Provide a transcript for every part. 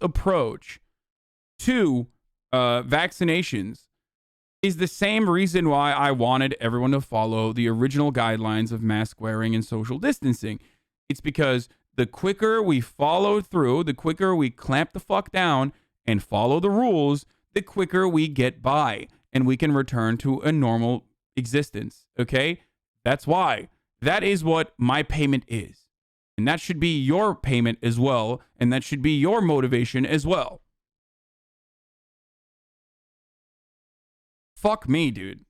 approach to vaccinations is the same reason why I wanted everyone to follow the original guidelines of mask wearing and social distancing. It's because the quicker we follow through, the quicker we clamp the fuck down and follow the rules, the quicker we get by and we can return to a normal existence. Okay? That's why. That is what my payment is. And that should be your payment as well. And that should be your motivation as well. Fuck me, dude.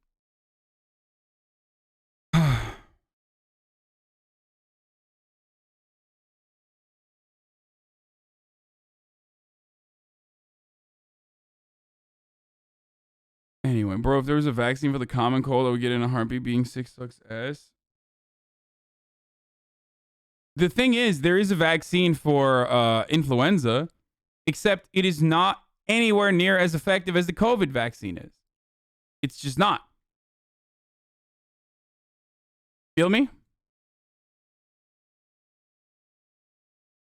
Anyway, bro, if there was a vaccine for the common cold, I would get in a heartbeat. Being sick sucks ass. The thing is, there is a vaccine for influenza, except it is not anywhere near as effective as the COVID vaccine is. It's just not. Feel me?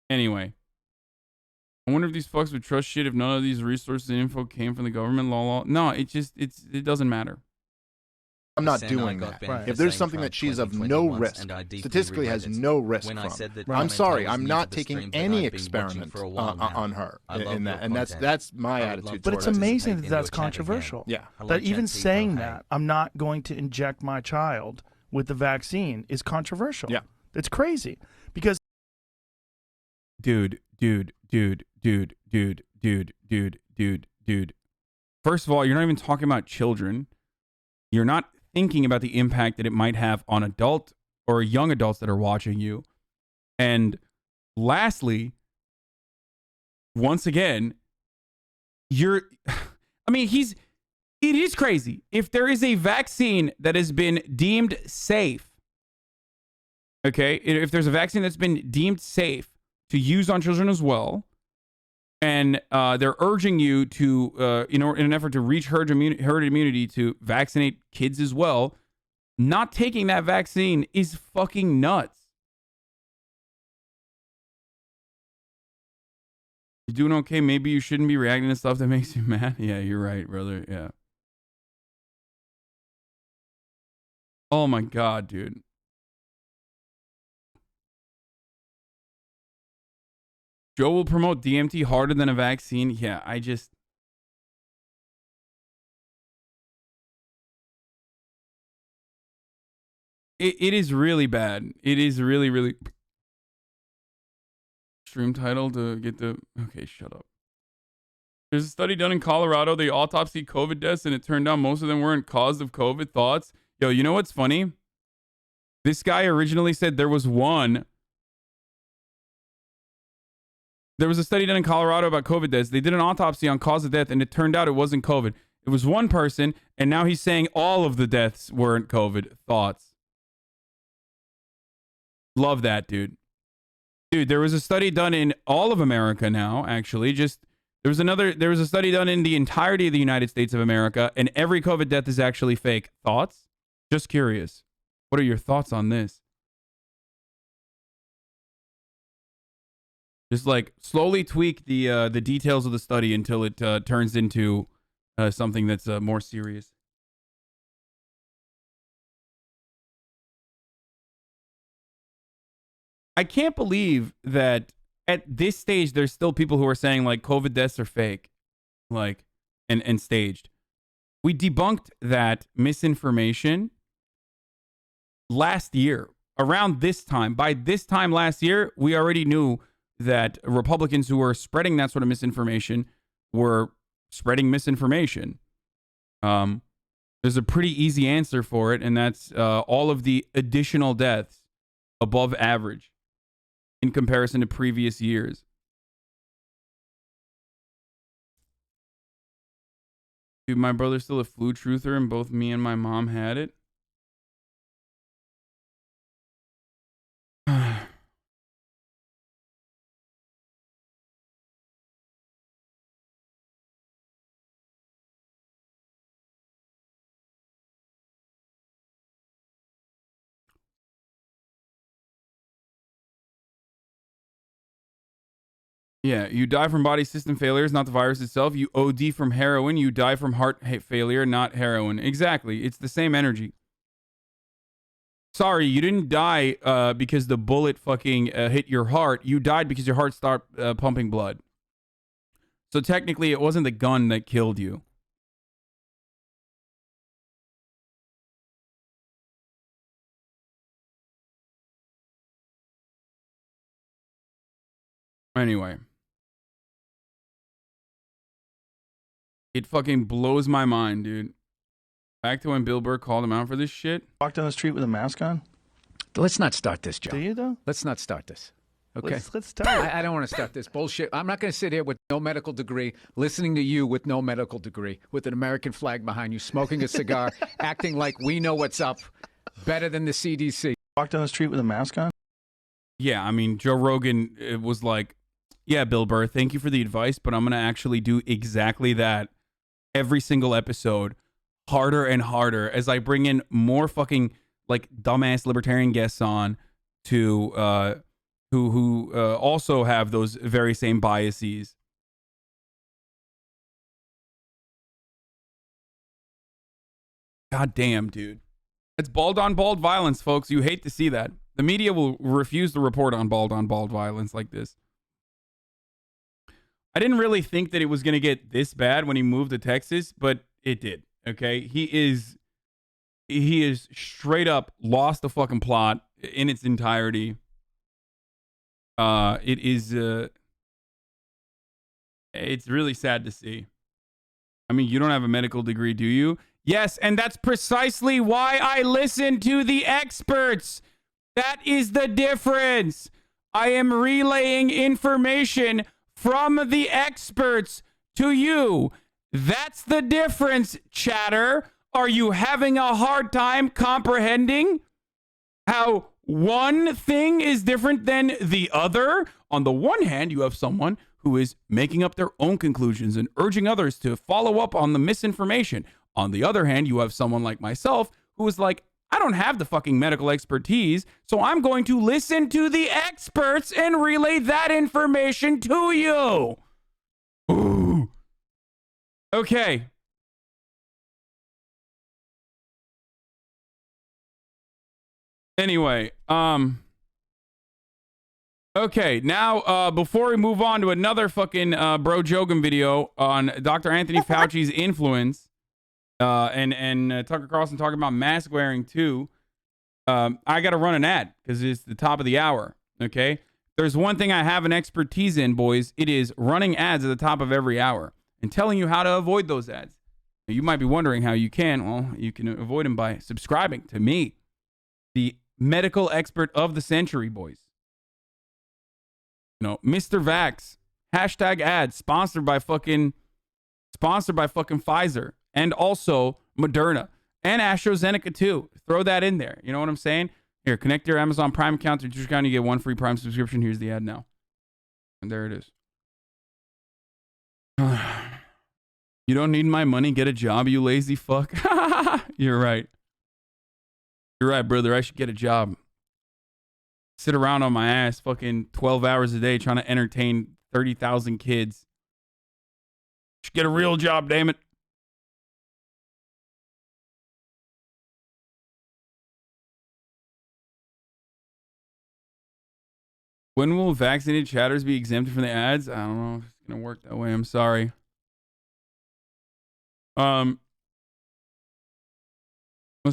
Anyway. I wonder if these fucks would trust shit if none of these resources and info came from the government. Lol. No, it doesn't matter. I'm not doing that. Right. If there's something that she's of no risk, statistically has no risk from, I'm sorry, I'm not taking any experiment on her in that, and that's my attitude. But it's amazing that that's controversial. Yeah. That even saying that I'm not going to inject my child with the vaccine is controversial. Yeah. It's crazy because. Dude. First of all, you're not even talking about children. You're not thinking about the impact that it might have on adult or young adults that are watching you. And lastly, once again, it is crazy. If there is a vaccine that has been deemed safe, okay, if there's a vaccine that's been deemed safe to use on children as well, and they're urging you to, in an effort to reach herd immunity, to vaccinate kids as well, not taking that vaccine is fucking nuts. You're doing okay? Maybe you shouldn't be reacting to stuff that makes you mad. Yeah, you're right, brother. Yeah. Oh my God, dude. Joe will promote DMT harder than a vaccine. Yeah, It is really bad. It is really, really... Stream title to get the... Okay, shut up. There's a study done in Colorado. They autopsied COVID deaths, and it turned out most of them weren't caused of COVID. Thoughts? Yo, you know what's funny? This guy originally said there was one... There was a study done in Colorado about COVID deaths. They did an autopsy on cause of death, and it turned out it wasn't COVID. It was one person, and now he's saying all of the deaths weren't COVID. Thoughts? Love that, dude. Dude, there was a study done in all of America now, actually. There was a study done in the entirety of the United States of America, and every COVID death is actually fake. Thoughts? Just curious. What are your thoughts on this? Just like slowly tweak the details of the study until it turns into something that's more serious. I can't believe that at this stage there's still people who are saying like COVID deaths are fake, like and staged. We debunked that misinformation last year. Around this time, by this time last year, we already knew that Republicans who were spreading that sort of misinformation were spreading misinformation. There's a pretty easy answer for it, and that's all of the additional deaths above average in comparison to previous years. Dude, my brother's still a flu truther, and both me and my mom had it. Yeah, you die from body system failures, not the virus itself. You OD from heroin. You die from heart failure, not heroin. Exactly. It's the same energy. Sorry, you didn't die because the bullet fucking hit your heart. You died because your heart stopped pumping blood. So technically, it wasn't the gun that killed you. Anyway. It fucking blows my mind, dude. Back to when Bill Burr called him out for this shit. Walk down the street with a mask on? Let's not start this, Joe. Do you, though? Let's not start this. Okay? Let's start. I don't want to start this bullshit. I'm not going to sit here with no medical degree, listening to you with no medical degree, with an American flag behind you, smoking a cigar, acting like we know what's up, better than the CDC. Walk down the street with a mask on? Yeah, I mean, Joe Rogan was like, yeah, Bill Burr, thank you for the advice, but I'm going to actually do exactly that every single episode, harder and harder, as I bring in more fucking, like, dumbass libertarian guests on to, who also have those very same biases. God damn, dude. It's bald on bald violence, folks. You hate to see that. The media will refuse to report on bald violence like this. I didn't really think that it was going to get this bad when he moved to Texas, but it did. Okay? He is straight up lost the fucking plot in its entirety. It's really sad to see. I mean, you don't have a medical degree, do you? Yes, and that's precisely why I listen to the experts. That is the difference. I am relaying information from the experts to you. That's the difference, chatter. Are you having a hard time comprehending how one thing is different than the other? On the one hand, you have someone who is making up their own conclusions and urging others to follow up on the misinformation. On the other hand, you have someone like myself who is like, I don't have the fucking medical expertise, so I'm going to listen to the experts and relay that information to you. Ooh. Okay. Anyway, okay, now, before we move on to another fucking Bro Jogan video on Dr. Anthony Fauci's influence, and Tucker Carlson talking about mask wearing too, I got to run an ad because it's the top of the hour, okay? There's one thing I have an expertise in, boys. It is running ads at the top of every hour and telling you how to avoid those ads. Now, you might be wondering how you can. Well, you can avoid them by subscribing to me, the medical expert of the century, boys. You know, Mr. Vax, hashtag ads, sponsored by fucking Pfizer and also Moderna and AstraZeneca too. Throw that in there. You know what I'm saying? Here, connect your Amazon Prime account to your account. You get one free Prime subscription. Here's the ad now. And there it is. You don't need my money. Get a job, you lazy fuck. You're right. You're right, brother. I should get a job. Sit around on my ass fucking 12 hours a day trying to entertain 30,000 kids. Should get a real job, damn it. When will vaccinated chatters be exempted from the ads? I don't know if it's going to work that way. I'm sorry. Let's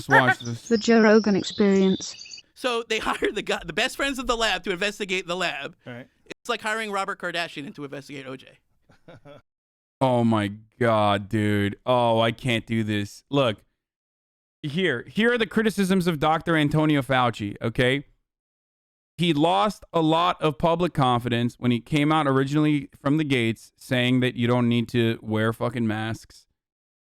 watch this. The Joe Rogan Experience. So they hired the best friends of the lab to investigate the lab. Right. It's like hiring Robert Kardashian to investigate OJ. Oh my God, dude. Oh, I can't do this. Look, here are the criticisms of Dr. Antonio Fauci, okay? He lost a lot of public confidence when he came out originally from the gates saying that you don't need to wear fucking masks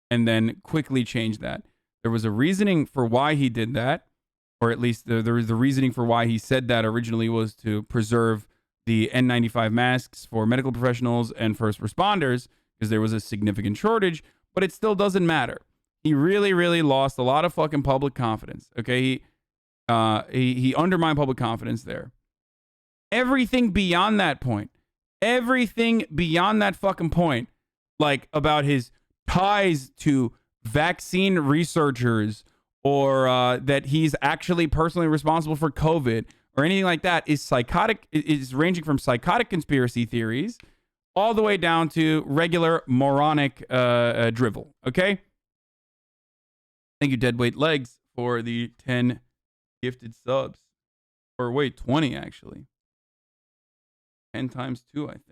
and then quickly changed that. There was a reasoning for why he did that, or at least there was the reasoning for why he said that originally was to preserve the N95 masks for medical professionals and first responders because there was a significant shortage, but it still doesn't matter. He really, really lost a lot of fucking public confidence, okay? He undermined public confidence there. Everything beyond that point, everything beyond that fucking point, like about his ties to vaccine researchers or that he's actually personally responsible for COVID or anything like that, is psychotic. Is ranging from psychotic conspiracy theories all the way down to regular moronic drivel. Okay. Thank you, Deadweight Legs, for the 10 gifted subs. Or wait, 20 actually. 10 times 2, I think.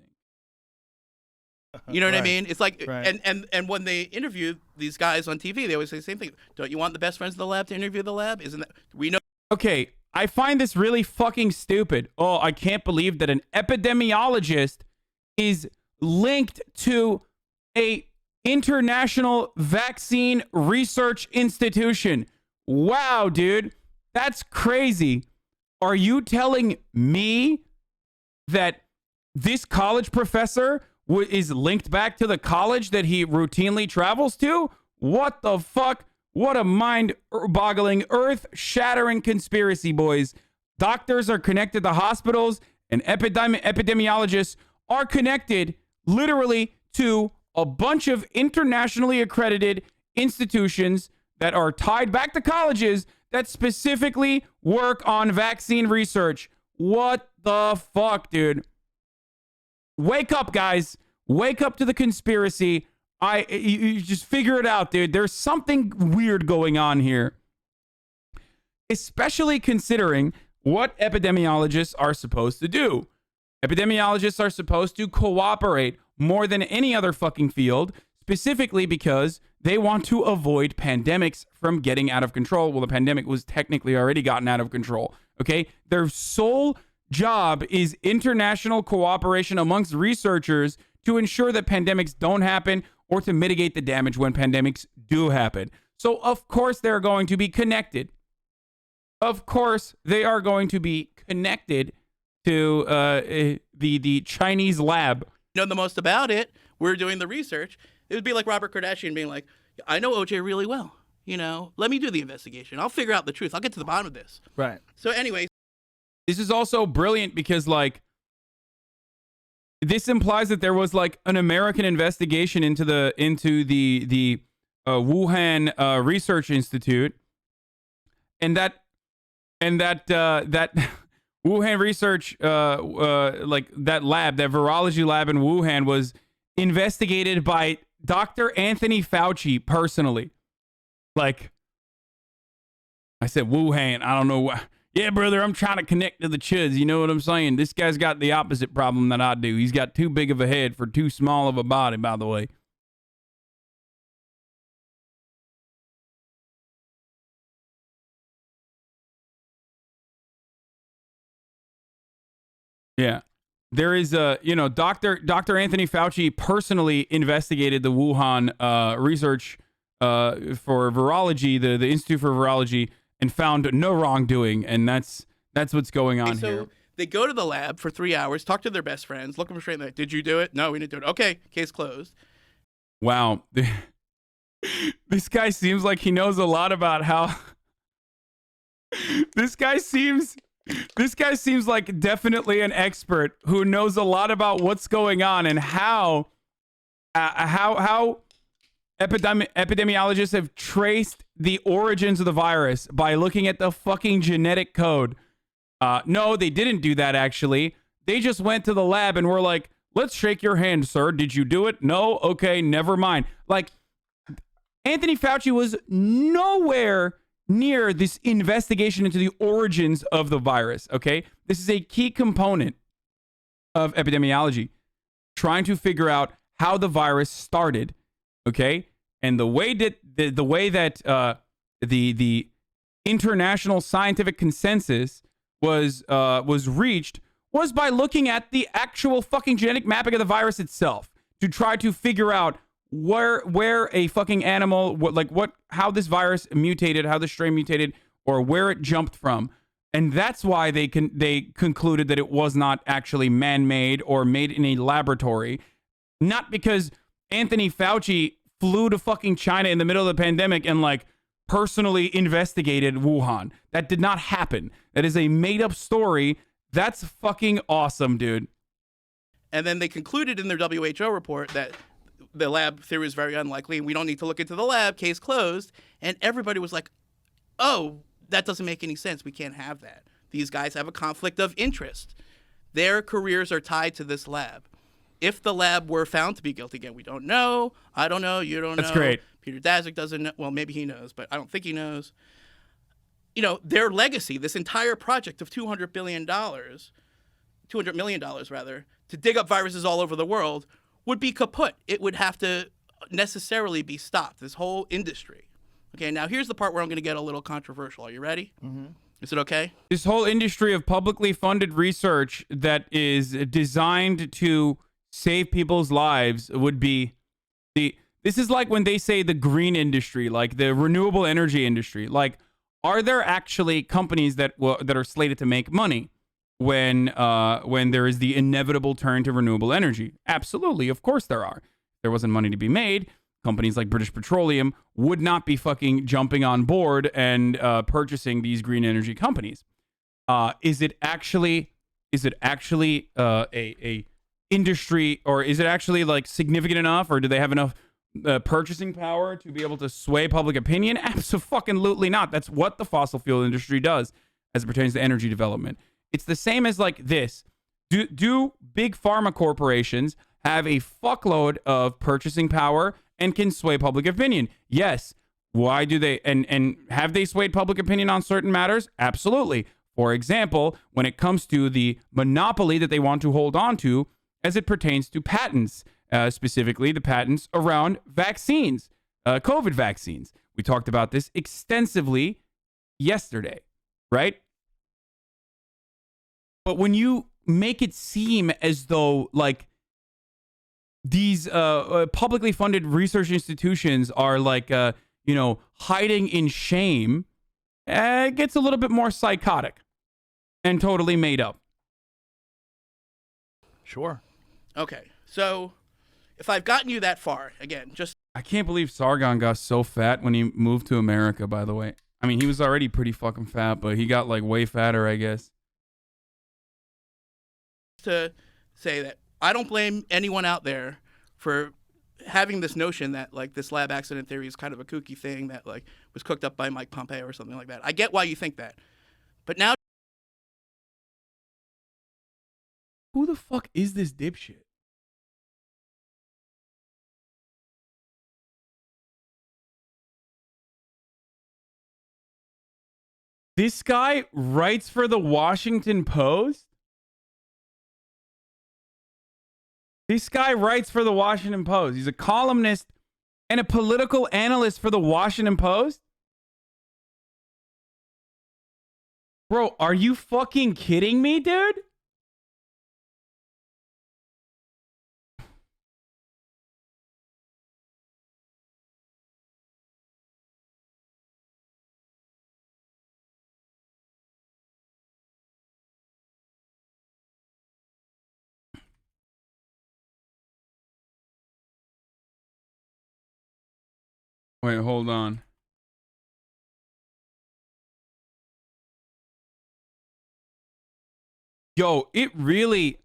You know what I mean? It's like, and when they interview these guys on TV, they always say the same thing. Don't you want the best friends in the lab to interview the lab? Isn't that, we know. Okay, I find this really fucking stupid. Oh, I can't believe that an epidemiologist is linked to a international vaccine research institution. Wow, dude. That's crazy. Are you telling me that this college professor is linked back to the college that he routinely travels to? What the fuck? What a mind-boggling, earth-shattering conspiracy, boys. Doctors are connected to hospitals, and epidemiologists are connected literally to a bunch of internationally accredited institutions that are tied back to colleges that specifically work on vaccine research. What the fuck, dude? Wake up, guys. Wake up to the conspiracy. You just figure it out, dude. There's something weird going on here. Especially considering what epidemiologists are supposed to do. Epidemiologists are supposed to cooperate more than any other fucking field, specifically because they want to avoid pandemics from getting out of control. Well, the pandemic was technically already gotten out of control. Okay? Their sole job is international cooperation amongst researchers to ensure that pandemics don't happen or to mitigate the damage when pandemics do happen. So, of course, they're going to be connected. Of course, they are going to be connected to the Chinese lab. Know the most about it. We're doing the research. It would be like Robert Kardashian being like, I know OJ really well. You know, let me do the investigation. I'll figure out the truth. I'll get to the bottom of this. Right. So anyway. This is also brilliant because, like, this implies that there was, like, an American investigation into the Wuhan Research Institute, and that Wuhan research, like that lab, that virology lab in Wuhan, was investigated by Dr. Anthony Fauci personally. Like, I said Wuhan, I don't know why. Yeah, brother, I'm trying to connect to the chuds. You know what I'm saying? This guy's got the opposite problem that I do. He's got too big of a head for too small of a body, by the way. Yeah. There is Dr. Anthony Fauci personally investigated the Wuhan research for virology, the Institute for Virology, and found no wrongdoing, and that's what's going on here. So they go to the lab for 3 hours, talk to their best friends, look them straight in the eye. Did you do it? No, we didn't do it. Okay, case closed. Wow. This guy seems like he knows a lot about how... This guy seems like definitely an expert who knows a lot about what's going on and how epidemiologists have traced the origins of the virus by looking at the fucking genetic code. No, they didn't do that, actually. They just went to the lab and were like, let's shake your hand, sir. Did you do it? No? Okay, never mind. Like, Anthony Fauci was nowhere near this investigation into the origins of the virus, okay? This is a key component of epidemiology, trying to figure out how the virus started, okay? And the way that the international scientific consensus was reached was by looking at the actual fucking genetic mapping of the virus itself to try to figure out where a fucking animal, how this virus mutated, how the strain mutated, or where it jumped from. And that's why they concluded that it was not actually man-made or made in a laboratory. Not because Anthony Fauci flew to fucking China in the middle of the pandemic and, like, personally investigated Wuhan. That did not happen. That is a made-up story. That's fucking awesome, dude. And then they concluded in their WHO report that the lab theory is very unlikely, and we don't need to look into the lab, case closed. And everybody was like, oh, that doesn't make any sense. We can't have that. These guys have a conflict of interest. Their careers are tied to this lab. If the lab were found to be guilty, again, we don't know. I don't know. You don't know. That's great. Peter Daszak doesn't know. Well, maybe he knows, but I don't think he knows. You know, their legacy, this entire project of $200 million rather, to dig up viruses all over the world would be kaput. It would have to necessarily be stopped, this whole industry. Okay, now here's the part where I'm going to get a little controversial. Are you ready? Mm-hmm. Is it okay? This whole industry of publicly funded research that is designed to save people's lives would be this is like when they say the green industry, like the renewable energy industry. Like, are there actually companies that are slated to make money when there is the inevitable turn to renewable energy? Absolutely, of course there are. If there wasn't money to be made, companies like British Petroleum would not be fucking jumping on board and purchasing these green energy companies. Is it actually a industry, or is it actually like significant enough, or do they have enough purchasing power to be able to sway public opinion? Absolutely not. That's what the fossil fuel industry does as it pertains to energy development. It's the same as like this. Do big pharma corporations have a fuckload of purchasing power and can sway public opinion? Yes. Why do they, and have they swayed public opinion on certain matters? Absolutely. For example, when it comes to the monopoly that they want to hold on to as it pertains to patents, specifically the patents around vaccines, COVID vaccines. We talked about this extensively yesterday, right? But when you make it seem as though like these publicly funded research institutions are like, hiding in shame, it gets a little bit more psychotic and totally made up. Sure. Okay, so if I've gotten you that far, again, I can't believe Sargon got so fat when he moved to America, by the way. I mean, he was already pretty fucking fat, but he got like way fatter, I guess. To say that I don't blame anyone out there for having this notion that like this lab accident theory is kind of a kooky thing that like was cooked up by Mike Pompeo or something like that. I get why you think that. But now, who the fuck is this dipshit? This guy writes for the Washington Post? This guy writes for the Washington Post. He's a columnist and a political analyst for the Washington Post? Bro, are you fucking kidding me, dude? Wait, hold on. Yo, it really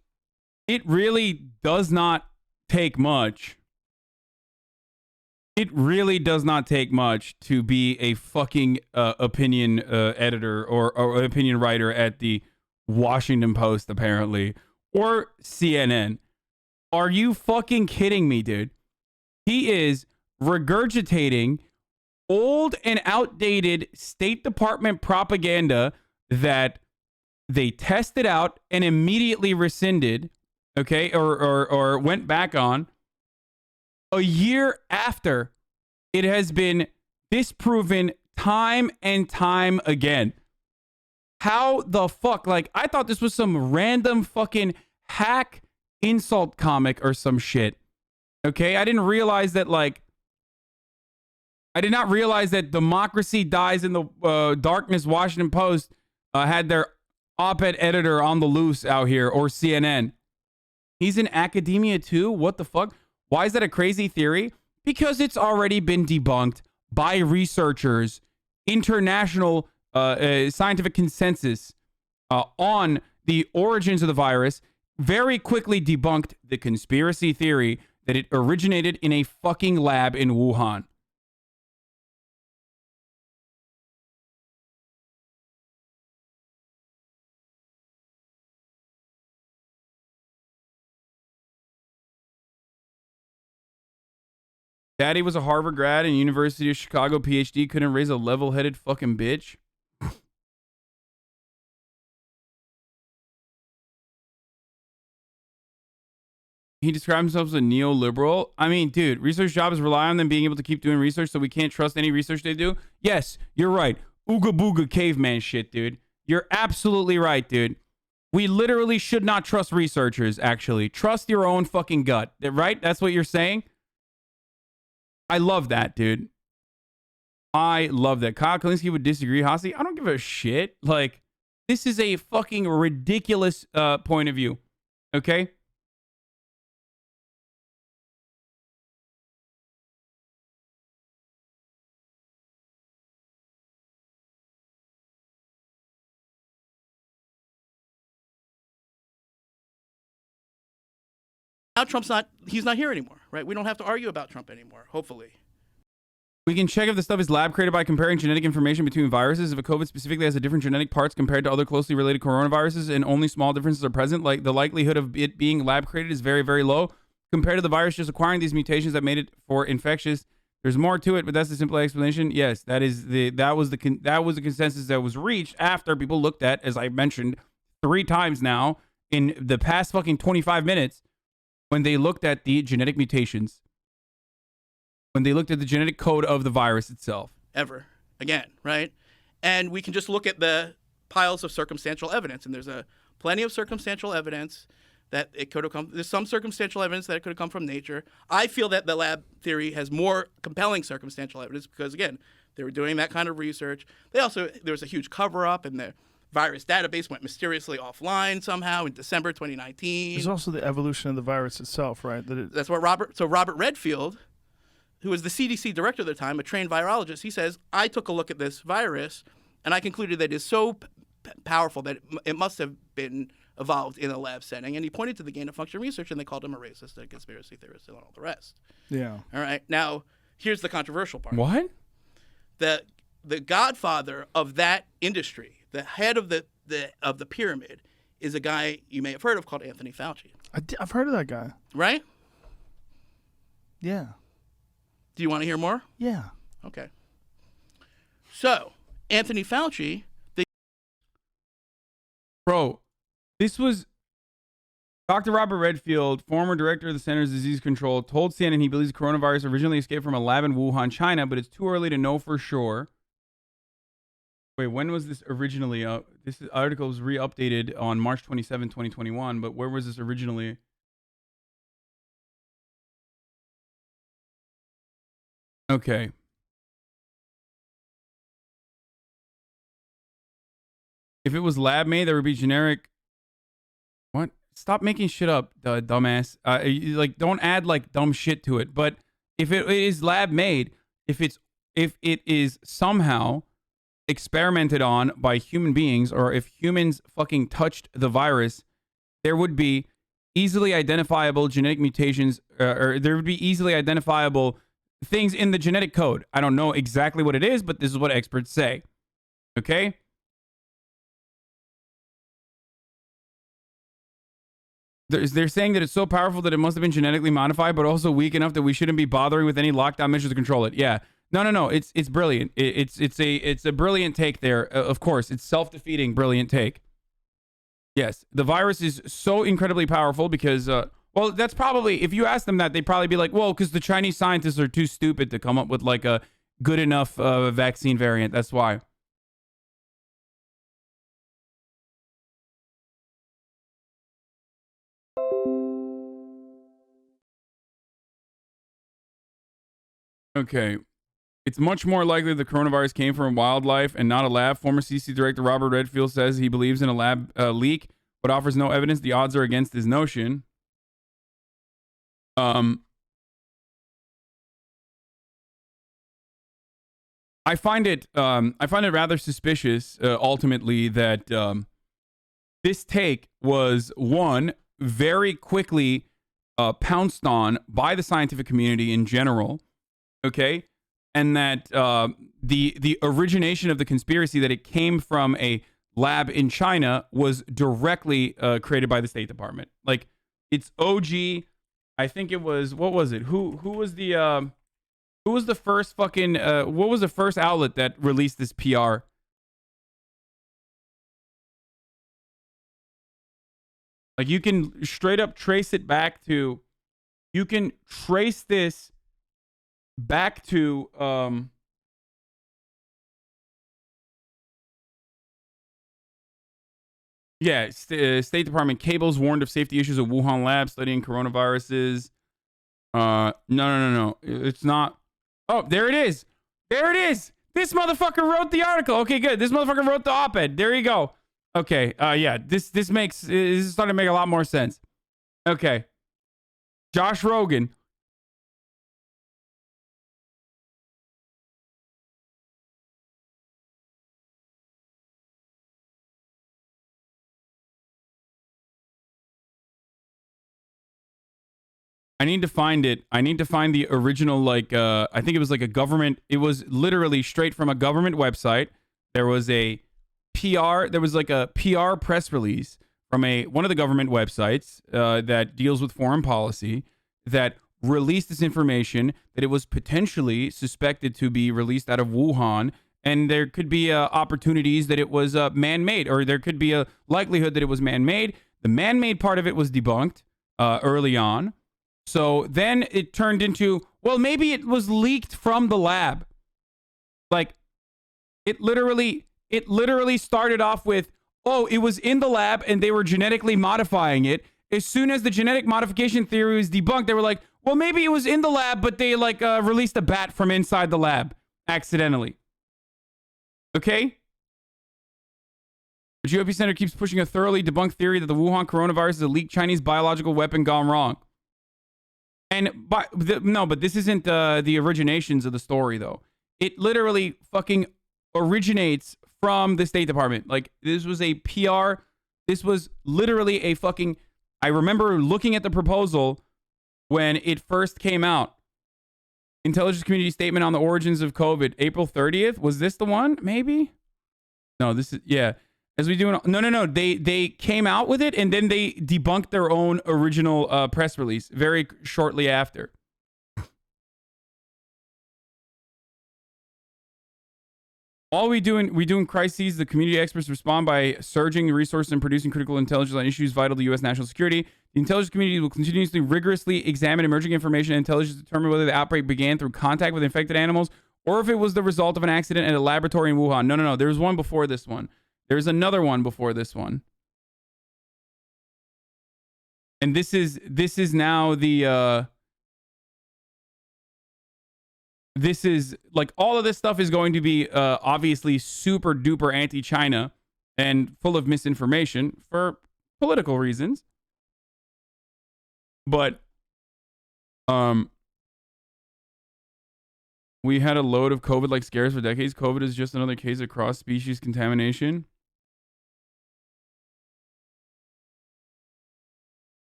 does not take much. It really does not take much to be a fucking opinion editor or opinion writer at the Washington Post, apparently, or CNN. Are you fucking kidding me, dude? He is regurgitating old and outdated State Department propaganda that they tested out and immediately rescinded, okay, or went back on a year after it has been disproven time and time again. How the fuck? Like, I thought this was some random fucking hack insult comic or some shit. Okay, I didn't realize that, like, I did not realize that Democracy Dies in the Darkness Washington Post had their op-ed editor on the loose out here, or CNN. He's in academia too? What the fuck? Why is that a crazy theory? Because it's already been debunked by researchers, international scientific consensus on the origins of the virus, very quickly debunked the conspiracy theory that it originated in a fucking lab in Wuhan. Daddy was a Harvard grad and University of Chicago PhD, couldn't raise a level-headed fucking bitch. He describes himself as a neoliberal. I mean, dude, research jobs rely on them being able to keep doing research, so we can't trust any research they do. Yes, you're right. Ooga booga caveman shit, dude. You're absolutely right, dude. We literally should not trust researchers, actually. Trust your own fucking gut, right? That's what you're saying? I love that, dude. I love that. Kyle Kalinske would disagree. Hasi, I don't give a shit. Like, this is a fucking ridiculous point of view. Okay? Now he's not here anymore, right? We don't have to argue about Trump anymore, hopefully. We can check if the stuff is lab created by comparing genetic information between viruses. If a COVID specifically has a different genetic parts compared to other closely related coronaviruses and only small differences are present, like the likelihood of it being lab created is very, very low compared to the virus just acquiring these mutations that made it for infectious. There's more to it, but that's the simple explanation. Yes, that was the consensus that was reached after people looked at, as I mentioned 3 times now in the past fucking 25 minutes, when they looked at the genetic mutations, when they looked at the genetic code of the virus itself. Ever again, right? And we can just look at the piles of circumstantial evidence, and there's plenty of circumstantial evidence that it could have come. There's some circumstantial evidence that it could have come from nature. I feel that the lab theory has more compelling circumstantial evidence because, again, they were doing that kind of research. There was a huge cover-up, and the virus database went mysteriously offline somehow in December 2019. There's also the evolution of the virus itself, right? That's what Robert Redfield, who was the CDC director at the time, a trained virologist, he says, I took a look at this virus and I concluded that it is so powerful that it must have been evolved in a lab setting. And he pointed to the gain-of-function research, and they called him a racist, a conspiracy theorist, and all the rest. Yeah. All right. Now, here's the controversial part. What? The godfather of that industry, the head of the pyramid, is a guy you may have heard of called Anthony Fauci. I've heard of that guy. Right? Yeah. Do you want to hear more? Yeah. Okay. So, Anthony Fauci, Bro, this was Dr. Robert Redfield, former director of the Centers for Disease Control, told CNN he believes coronavirus originally escaped from a lab in Wuhan, China, but it's too early to know for sure. Wait, when was this originally? This article was re-updated on March 27, 2021, but where was this originally? Okay. If it was lab made, there would be generic. What? Stop making shit up, dumbass. Don't add like dumb shit to it. But if it is lab made, if it is somehow experimented on by human beings, or if humans fucking touched the virus, there would be easily identifiable genetic mutations, or there would be easily identifiable things in the genetic code. I don't know exactly what it is, but this is what experts say. Okay? They're saying that it's so powerful that it must have been genetically modified, but also weak enough that we shouldn't be bothering with any lockdown measures to control it. Yeah. No. It's brilliant. It's a brilliant take there. Of course, it's self-defeating, brilliant take. Yes, the virus is so incredibly powerful because, well, that's probably, if you ask them that, they'd probably be like, well, because the Chinese scientists are too stupid to come up with like a good enough vaccine variant. That's why. Okay. It's much more likely the coronavirus came from wildlife and not a lab. Former CDC Director Robert Redfield says he believes in a lab leak, but offers no evidence. The odds are against his notion. I find it rather suspicious, ultimately, that this take was, one, very quickly pounced on by the scientific community in general, okay? And that the origination of the conspiracy, that it came from a lab in China, was directly created by the State Department. Like, it's OG. I think it was, what was it? Who was the first fucking what was the first outlet that released this PR? Like, you can straight up trace it back to, you can trace this back to State Department cables warned of safety issues of Wuhan lab studying coronaviruses. No. It's not. Oh, there it is. There it is. This motherfucker wrote the article. Okay, good. This motherfucker wrote the op-ed. There you go. Okay. Yeah. This is starting to make a lot more sense. Okay. Josh Rogan. I need to find it. I need to find the original, like, I think it was like a government. It was literally straight from a government website. There was a PR. There was like a PR press release from one of the government websites that deals with foreign policy that released this information, that it was potentially suspected to be released out of Wuhan. And there could be opportunities that it was man-made, or there could be a likelihood that it was man-made. The man-made part of it was debunked early on. So then it turned into, well, maybe it was leaked from the lab. Like, it literally started off with, oh, it was in the lab and they were genetically modifying it. As soon as the genetic modification theory was debunked, they were like, well, maybe it was in the lab, but they released a bat from inside the lab accidentally. Okay? The GOP Center keeps pushing a thoroughly debunked theory that the Wuhan coronavirus is a leaked Chinese biological weapon gone wrong. But this isn't the originations of the story, though. It literally fucking originates from the State Department. Like, this was a PR. This was literally a fucking... I remember looking at the proposal when it first came out. Intelligence Community Statement on the Origins of COVID, April 30th. Was this the one? Maybe? No, this is... Yeah. As we do... No. They came out with it, and then they debunked their own original press release very shortly after. All we do in crises, the community experts respond by surging resources and producing critical intelligence on issues vital to U.S. national security. The intelligence community will continuously rigorously examine emerging information and intelligence to determine whether the outbreak began through contact with infected animals or if it was the result of an accident at a laboratory in Wuhan. No. There was one before this one. There's another one before this one. And this is now the this is like, all of this stuff is going to be obviously super duper anti-China and full of misinformation for political reasons. But we had a load of COVID-like scares for decades. COVID is just another case of cross-species contamination.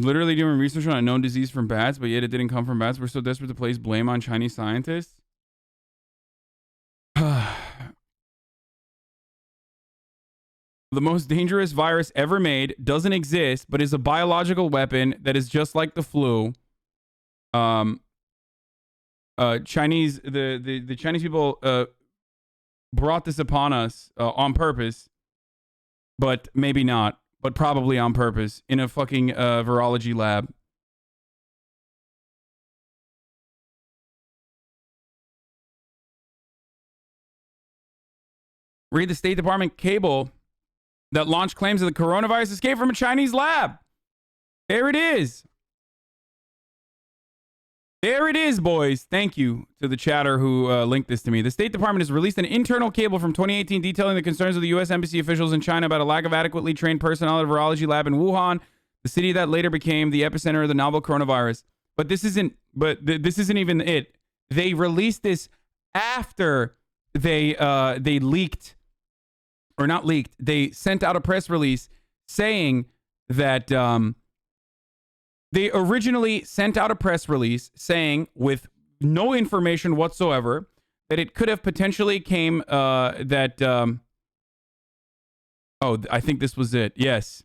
Literally doing research on a known disease from bats, but yet it didn't come from bats. We're so desperate to place blame on Chinese scientists. The most dangerous virus ever made doesn't exist, but is a biological weapon that is just like the flu. The Chinese people brought this upon us on purpose, but maybe not. But probably on purpose, in a fucking virology lab. Read the State Department cable that launched claims that the coronavirus escaped from a Chinese lab. There it is. There it is, boys. Thank you to the chatter who linked this to me. The State Department has released an internal cable from 2018 detailing the concerns of the U.S. Embassy officials in China about a lack of adequately trained personnel at a virology lab in Wuhan, the city that later became the epicenter of the novel coronavirus. But this isn't even it. They released this after they leaked or not leaked. They sent out a press release saying that they originally sent out a press release saying, with no information whatsoever, that it could have potentially came I think this was it. Yes.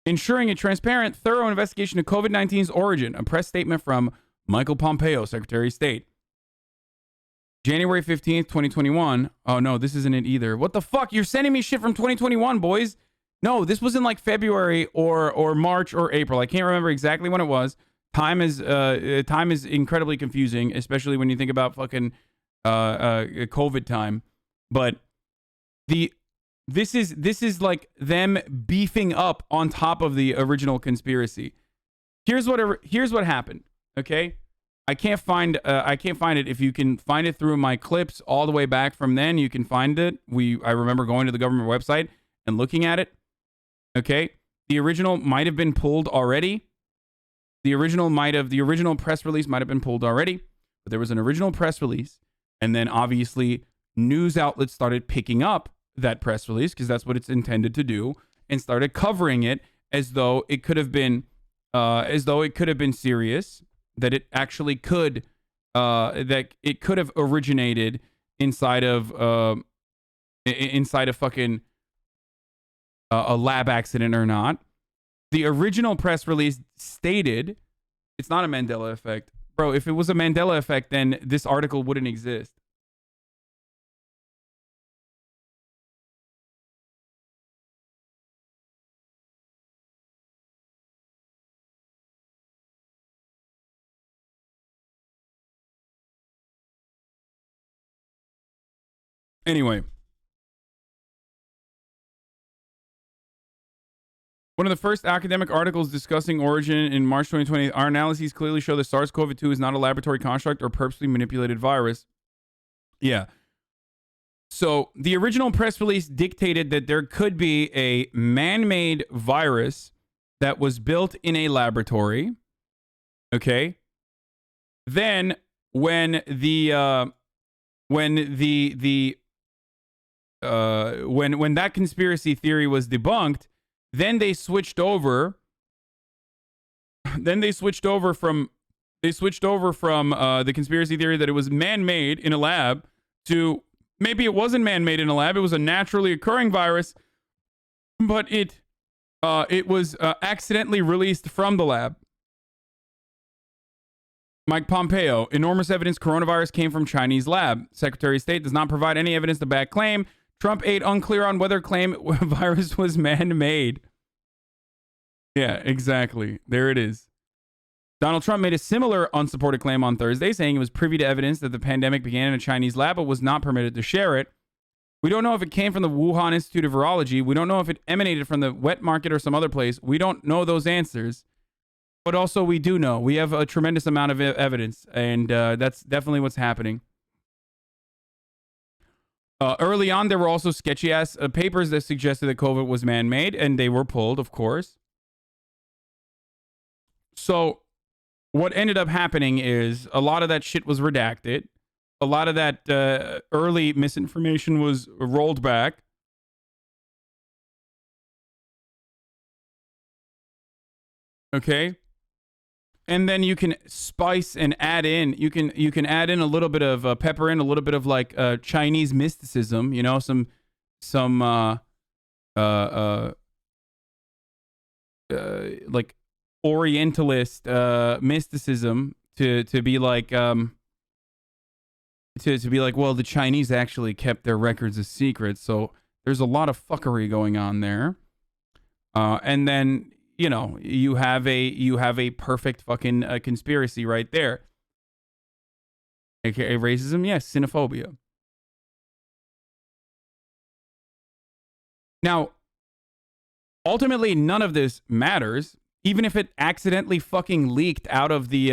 Ensuring a transparent, thorough investigation of COVID-19's origin. A press statement from Michael Pompeo, Secretary of State. January 15th, 2021. Oh, no, this isn't it either. What the fuck? You're sending me shit from 2021, boys. No, this was in like February or March or April. I can't remember exactly when it was. Time is incredibly confusing, especially when you think about fucking COVID time. But this is like them beefing up on top of the original conspiracy. Here's what happened. Okay, I can't find it. If you can find it through my clips all the way back from then, you can find it. I remember going to the government website and looking at it. Okay, the original might have been pulled already. The original press release might have been pulled already, but there was an original press release, and then obviously news outlets started picking up that press release because that's what it's intended to do, and started covering it as though it could have been serious, that it actually could that it could have originated inside of fucking a lab accident or not. The original press release stated it's not a Mandela effect. Bro, if it was a Mandela effect, then this article wouldn't exist. Anyway. One of the first academic articles discussing origin in March 2020, our analyses clearly show that SARS-CoV-2 is not a laboratory construct or purposely manipulated virus. Yeah. So the original press release dictated that there could be a man-made virus that was built in a laboratory. Okay. Then when that conspiracy theory was debunked, then they switched over from the conspiracy theory that it was man-made in a lab to maybe it wasn't man-made in a lab. It was a naturally occurring virus, but it was accidentally released from the lab. Mike Pompeo, enormous evidence coronavirus came from Chinese lab. Secretary of State does not provide any evidence to back claim. Trump aide unclear on whether claim virus was man-made. Yeah, exactly. There it is. Donald Trump made a similar unsupported claim on Thursday, saying he was privy to evidence that the pandemic began in a Chinese lab but was not permitted to share it. We don't know if it came from the Wuhan Institute of Virology. We don't know if it emanated from the wet market or some other place. We don't know those answers. But also we do know. We have a tremendous amount of evidence, and that's definitely what's happening. Early on, there were also sketchy-ass papers that suggested that COVID was man-made, and they were pulled, of course. So what ended up happening is a lot of that shit was redacted. A lot of that early misinformation was rolled back. Okay? And then you can spice and add in. You can add in a little bit of pepper in a little bit of like Chinese mysticism. You know, some like Orientalist mysticism to be like to be like, well, the Chinese actually kept their records a secret, so there's a lot of fuckery going on there. And then, you know, you have a perfect fucking conspiracy right there. AKA racism, yes, xenophobia. Now, ultimately, none of this matters. Even if it accidentally fucking leaked out of the,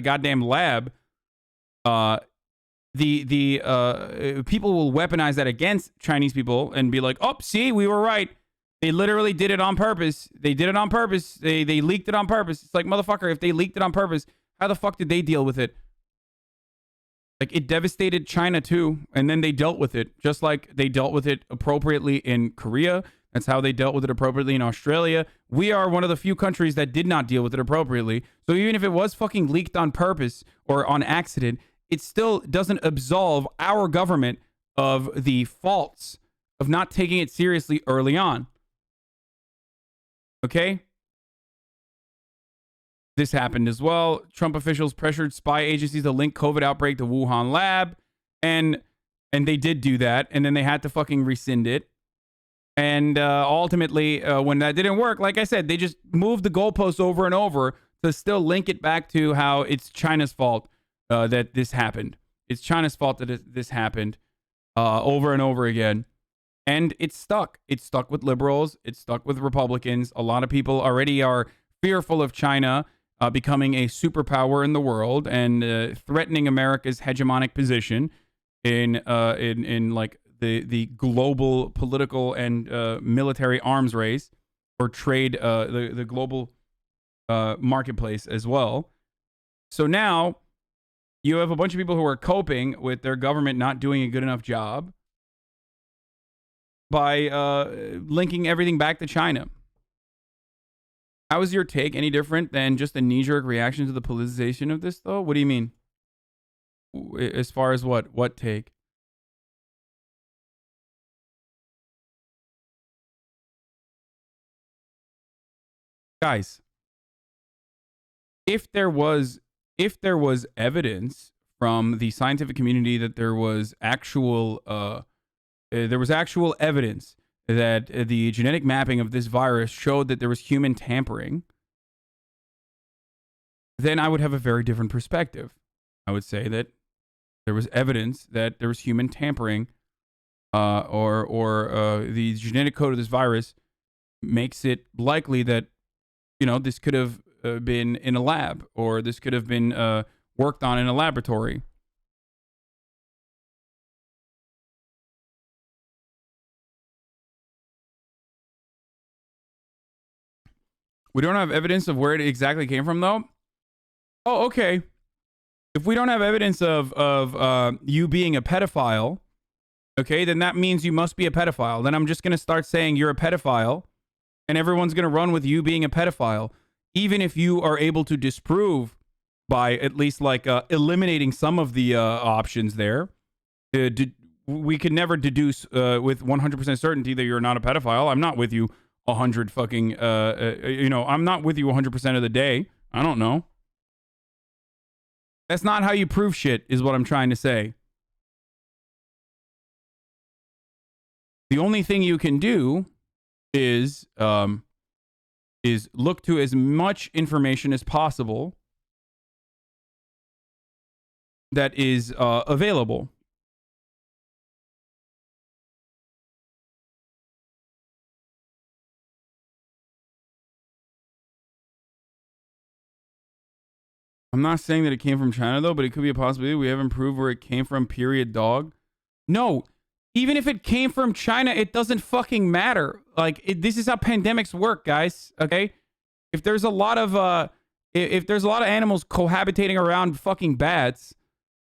goddamn lab, the people will weaponize that against Chinese people and be like, oh, see, we were right. They literally did it on purpose. They did it on purpose. They leaked it on purpose. It's like, motherfucker, if they leaked it on purpose, how the fuck did they deal with it? Like, it devastated China too, and then they dealt with it, just like they dealt with it appropriately in Korea. That's how they dealt with it appropriately in Australia. We are one of the few countries that did not deal with it appropriately. So even if it was fucking leaked on purpose or on accident, it still doesn't absolve our government of the faults of not taking it seriously early on. Okay? This happened as well. Trump officials pressured spy agencies to link COVID outbreak to Wuhan lab, and they did do that, and then they had to fucking rescind it. And ultimately, when that didn't work, like I said, they just moved the goalposts over and over to still link it back to how it's China's fault that this happened. It's China's fault that this happened over and over again. And it's stuck. It's stuck with liberals. It's stuck with Republicans. A lot of people already are fearful of China becoming a superpower in the world and threatening America's hegemonic position in like the global political and military arms race or trade, the global marketplace as well. So now you have a bunch of people who are coping with their government not doing a good enough job by linking everything back to China. How is your take any different than just a knee-jerk reaction to the politicization of this, though? What do you mean? As far as what? What take? Guys, if there was evidence from the scientific community that there was actual evidence that the genetic mapping of this virus showed that there was human tampering, then I would have a very different perspective. I would say that there was evidence that there was human tampering, or the genetic code of this virus makes it likely that, you know, this could have been in a lab, or this could have been worked on in a laboratory. We don't have evidence of where it exactly came from, though. Oh, okay. If we don't have evidence of you being a pedophile, okay, then that means you must be a pedophile. Then I'm just going to start saying you're a pedophile, and everyone's going to run with you being a pedophile, even if you are able to disprove by at least like eliminating some of the options there. We can never deduce with 100% certainty that you're not a pedophile. I'm not with you 100 fucking, I'm not with you 100% of the day. I don't know. That's not how you prove shit, is what I'm trying to say. The only thing you can do is look to as much information as possible that is available. I'm not saying that it came from China, though, but it could be a possibility. We haven't proved where it came from, period, dog. No, even if it came from China, it doesn't fucking matter. Like, this is how pandemics work, guys, okay? If there's a lot of animals cohabitating around fucking bats,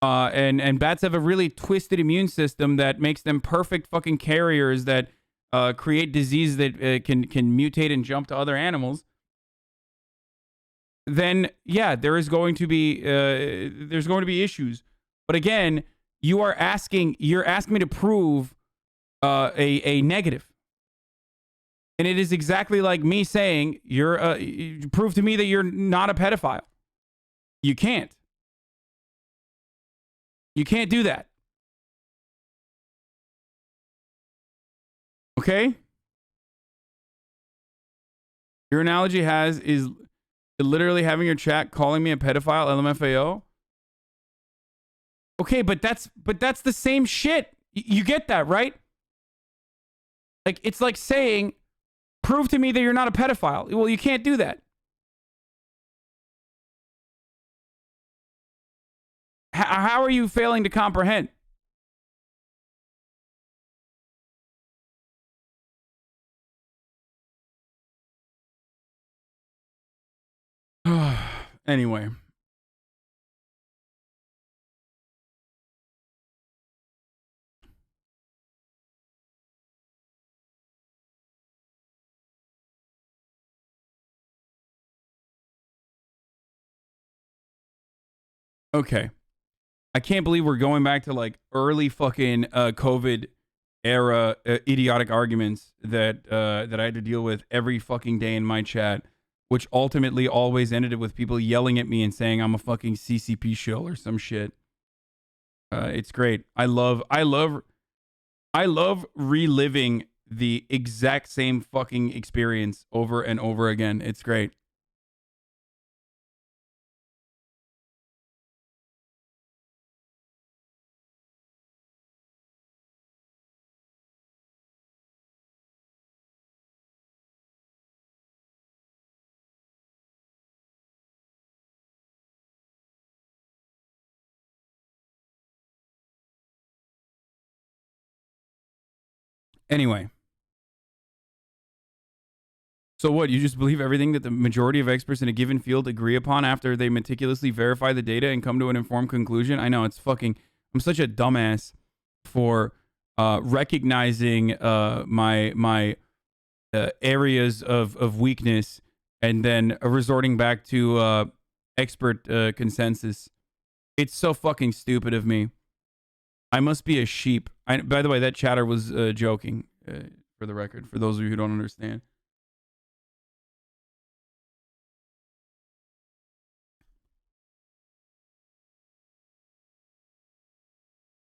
and bats have a really twisted immune system that makes them perfect fucking carriers that create disease that can mutate and jump to other animals, then yeah, there's going to be issues. But again, you're asking me to prove a negative. And it is exactly like me saying, prove to me that you're not a pedophile. You can't. You can't do that. Okay? Your analogy is literally having your chat calling me a pedophile, LMFAO. Okay, but that's the same shit. You get that, right? Like, it's like saying, prove to me that you're not a pedophile. Well, you can't do that. How are you failing to comprehend? Anyway. Okay. I can't believe we're going back to like early fucking COVID era idiotic arguments that I had to deal with every fucking day in my chat, which ultimately always ended with people yelling at me and saying I'm a fucking CCP shill or some shit. It's great. I love reliving the exact same fucking experience over and over again. It's great. Anyway. So what, you just believe everything that the majority of experts in a given field agree upon after they meticulously verify the data and come to an informed conclusion? I know, it's fucking... I'm such a dumbass for recognizing my areas of weakness and then resorting back to expert consensus. It's so fucking stupid of me. I must be a sheep. By the way, that chatter was joking, for the record, for those of you who don't understand.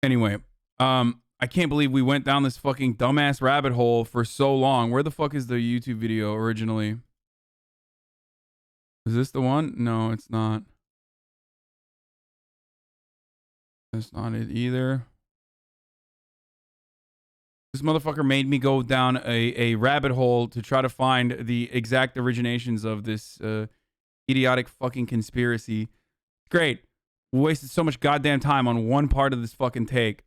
Anyway, I can't believe we went down this fucking dumbass rabbit hole for so long. Where the fuck is the YouTube video originally? Is this the one? No, it's not. That's not it either. This motherfucker made me go down a rabbit hole to try to find the exact originations of this idiotic fucking conspiracy. Great. We wasted so much goddamn time on one part of this fucking take.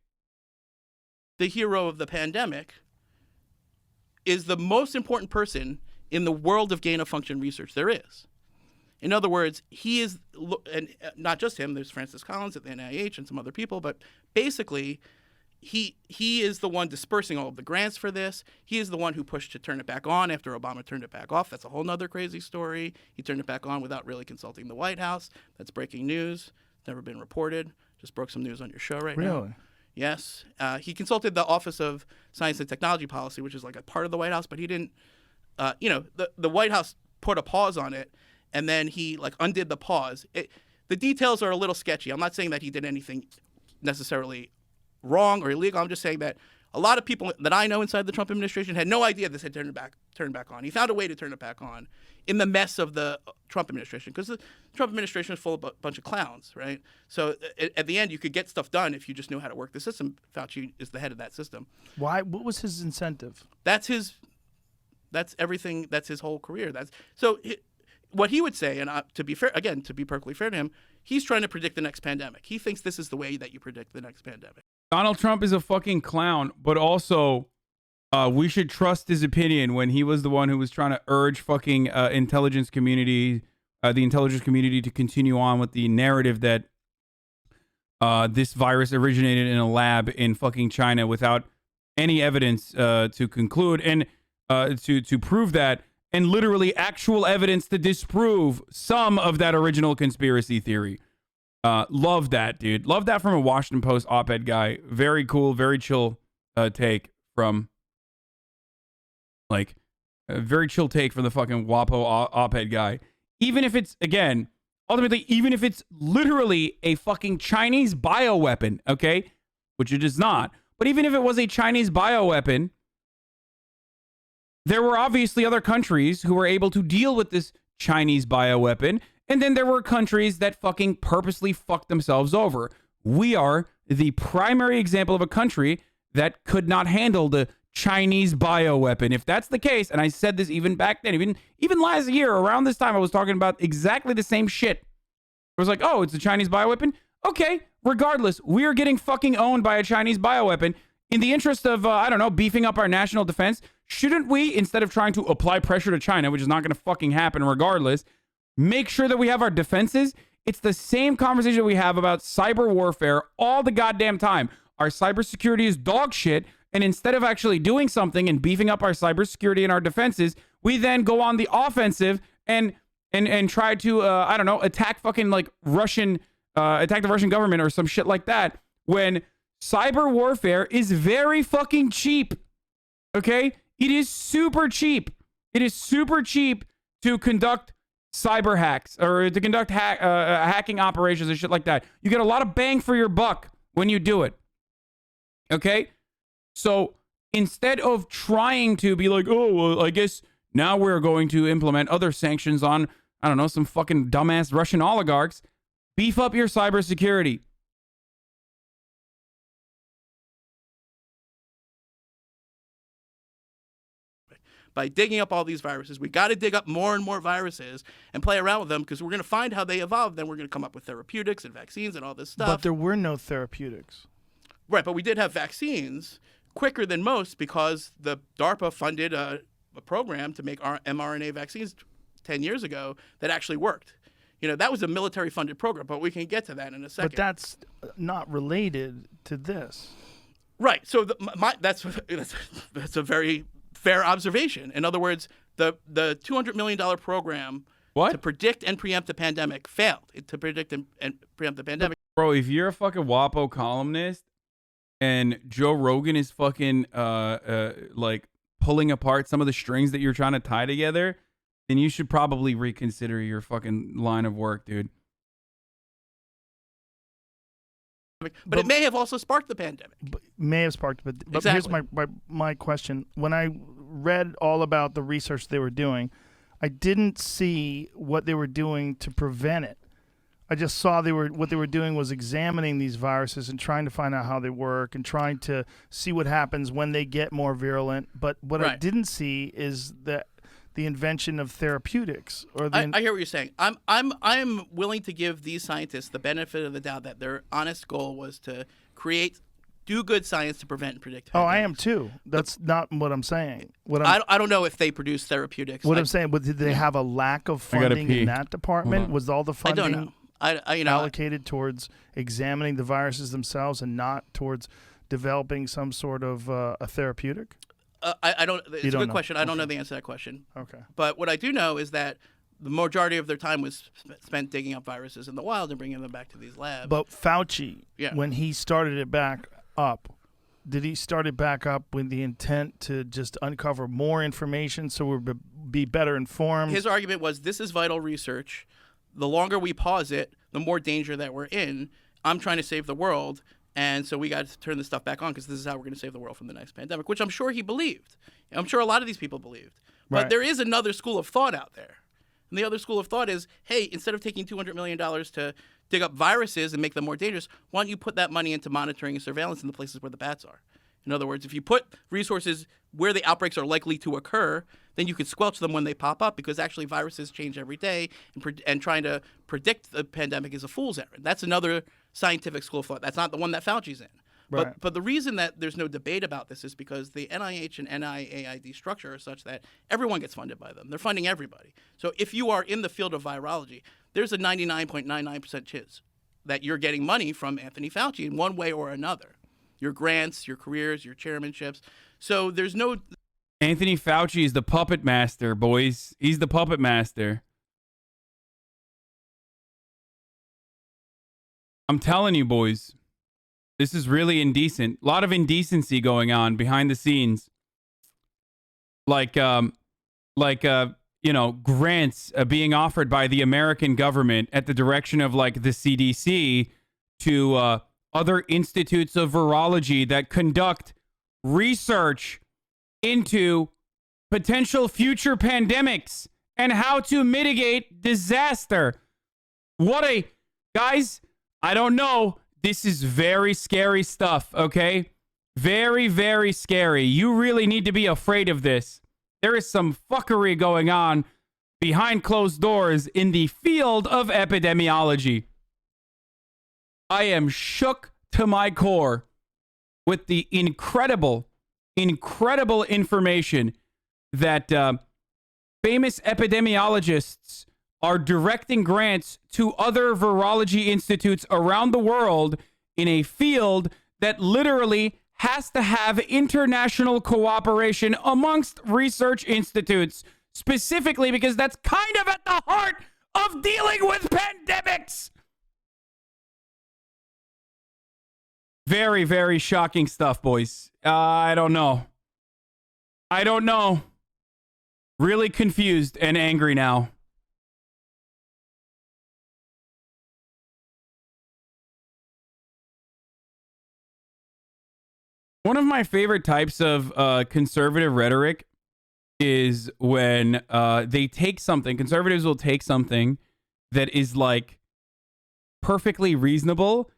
The hero of the pandemic is the most important person in the world of gain-of-function research there is. In other words, he is, and not just him, there's Francis Collins at the NIH and some other people, but basically he is the one dispersing all of the grants for this. He is the one who pushed to turn it back on after Obama turned it back off. That's a whole nother crazy story. He turned it back on without really consulting the White House. That's breaking news. Never been reported. Just broke some news on your show right now. Really? Yes. He consulted the Office of Science and Technology Policy, which is like a part of the White House, but he didn't, the White House put a pause on it, and then he like undid the pause. The details are a little sketchy. I'm not saying that he did anything necessarily wrong or illegal. I'm just saying that a lot of people that I know inside the Trump administration had no idea this had turned back on. He found a way to turn it back on in the mess of the Trump administration, because the Trump administration is full of a bunch of clowns, right? So at the end, you could get stuff done if you just knew how to work the system. Fauci is the head of that system. Why? What was his incentive? That's everything. That's his whole career. What he would say, and to be fair, again, to be perfectly fair to him, he's trying to predict the next pandemic. He thinks this is the way that you predict the next pandemic. Donald Trump is a fucking clown, but also we should trust his opinion when he was the one who was trying to urge fucking the intelligence community to continue on with the narrative that this virus originated in a lab in fucking China without any evidence to conclude and to prove that, and literally actual evidence to disprove some of that original conspiracy theory. Love that, dude. Love that from a Washington Post op-ed guy. Very cool, very chill take from, like, a very chill take from the fucking WAPO op-ed guy. Even if it's, again, ultimately, even if it's literally a fucking Chinese bioweapon, okay? Which it is not. But even if it was a Chinese bioweapon, there were obviously other countries who were able to deal with this Chinese bioweapon, and then there were countries that fucking purposely fucked themselves over. We are the primary example of a country that could not handle the Chinese bioweapon. If that's the case, and I said this even back then, even last year, around this time, I was talking about exactly the same shit. I was like, oh, it's a Chinese bioweapon? Okay, regardless, we are getting fucking owned by a Chinese bioweapon. In the interest of, beefing up our national defense, shouldn't we, instead of trying to apply pressure to China, which is not going to fucking happen regardless, make sure that we have our defenses? It's the same conversation we have about cyber warfare all the goddamn time. Our cybersecurity is dog shit, and instead of actually doing something and beefing up our cybersecurity and our defenses, we then go on the offensive and try to, attack fucking, like, Russian attack the Russian government or some shit like that, when cyber warfare is very fucking cheap. Okay? It is super cheap. It is super cheap to conduct cyber hacks or to conduct hacking operations and shit like that. You get a lot of bang for your buck when you do it. Okay? So instead of trying to be like, oh, well, I guess now we're going to implement other sanctions on, I don't know, some fucking dumbass Russian oligarchs, beef up your cybersecurity. By digging up all these viruses, we got to dig up more and more viruses and play around with them, because we're going to find how they evolve. Then we're going to come up with therapeutics and vaccines and all this stuff. But there were no therapeutics. Right, but we did have vaccines quicker than most because the DARPA funded a program to make our mRNA vaccines 10 years ago that actually worked. You know, that was a military-funded program, but we can get to that in a second. But that's not related to this. Right. So that's a very fair observation. In other words, the $200 million program to predict and preempt the pandemic failed. To predict and preempt the pandemic. Bro, if you're a fucking WAPO columnist and Joe Rogan is fucking like pulling apart some of the strings that you're trying to tie together, then you should probably reconsider your fucking line of work, dude. But it may have also sparked the pandemic. May have sparked, but Exactly. Here's my question. When I read all about the research they were doing, I didn't see what they were doing to prevent it. I just saw what they were doing was examining these viruses and trying to find out how they work and trying to see what happens when they get more virulent. But what I didn't see is the invention of therapeutics. I hear what you're saying. I'm willing to give these scientists the benefit of the doubt that their honest goal was to do good science to prevent and predict. Oh, I am too. That's not what I'm saying. I don't know if they produce therapeutics. What I'm saying, but did they have a lack of funding in that department? Was all the funding I don't know. allocated towards examining the viruses themselves and not towards developing some sort of a therapeutic? I don't. It's a good question. I don't know the answer to that question. Okay. But what I do know is that the majority of their time was spent digging up viruses in the wild and bringing them back to these labs. But Fauci, when he started it back up, did he start it back up with the intent to just uncover more information so we'll be better informed? His argument was, this is vital research. The longer we pause it, the more danger that we're in. I'm trying to save the world. And so we got to turn this stuff back on because this is how we're going to save the world from the next pandemic, which I'm sure he believed. I'm sure a lot of these people believed. But there is another school of thought out there. And the other school of thought is, hey, instead of taking $200 million to dig up viruses and make them more dangerous, why don't you put that money into monitoring and surveillance in the places where the bats are? In other words, if you put resources where the outbreaks are likely to occur, then you could squelch them when they pop up, because actually viruses change every day, and trying to predict the pandemic is a fool's errand. That's another scientific school of thought. That's not the one that Fauci's in. Right. But the reason that there's no debate about this is because the NIH and NIAID structure are such that everyone gets funded by them. They're funding everybody. So if you are in the field of virology, there's a 99.99% chance that you're getting money from Anthony Fauci in one way or another. Your grants, your careers, your chairmanships. So there's no... Anthony Fauci is the puppet master, boys. He's the puppet master. I'm telling you, boys. This is really indecent. A lot of indecency going on behind the scenes. Like grants being offered by the American government at the direction of like the CDC to other institutes of virology that conduct research into potential future pandemics and how to mitigate disaster. Guys, I don't know. This is very scary stuff, okay? Very, very scary. You really need to be afraid of this. There is some fuckery going on behind closed doors in the field of epidemiology. I am shook to my core with the incredible information that famous epidemiologists are directing grants to other virology institutes around the world in a field that literally has to have international cooperation amongst research institutes, specifically because that's kind of at the heart of dealing with pandemics. Very, very shocking stuff, boys. I don't know. Really confused and angry now. One of my favorite types of conservative rhetoric is when they take something, conservatives will take something that is like perfectly reasonable